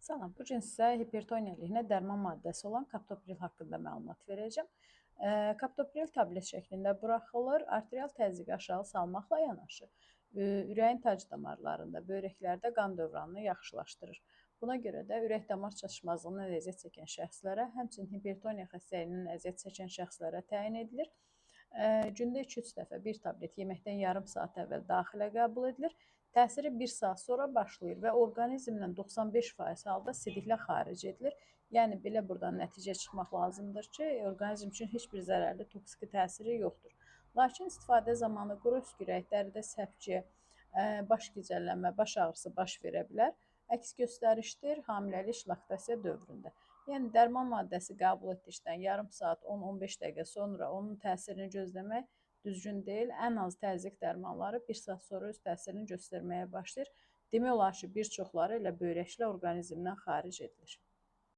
Salam, bu gün sizə hipertoniya əleyhinə dərman maddəsi olan kaptopril haqqında məlumat verəcəm. Kaptopril tablet şəklində buraxılır, arterial təzyiqi aşağı salmaqla yanaşı, ürəyin tac damarlarında, böbrəklərdə qan dövranını yaxşılaşdırır. Buna görə də ürək-damar çatışmazlığından əziyyət çəkən şəxslərə, həmçinin hipertoniya xəstəliyindən əziyyət çəkən şəxslərə təyin edilir. Gündə 2-3 dəfə bir tablet yeməkdən yarım saat əvvəl daxilə qəbul edilir. Təsiri 1 saat sonra başlayır və orqanizmdən 95% halda sidiklə xaric edilir. Yəni belə buradan nəticə çıxmaq lazımdır ki, orqanizm üçün heç bir zərərli toksiki təsiri yoxdur. Lakin istifadə zamanı quru öskürək, dəridə səpki, baş gicəllənmə, baş ağrısı baş verə bilər. Əks göstərişdir hamiləlik laktasiya dövründə. Yəni dərman maddəsi qəbul etdikdən yarım saat, 10-15 dəqiqə sonra onun təsirini gözləmək düzgün deyil. Ən az təzyiq dərmanları 1 saat sonra öz təsirini göstərməyə başlayır. Demək olar ki, bir çoxları elə böyrəklə orqanizmdən xaric edilir.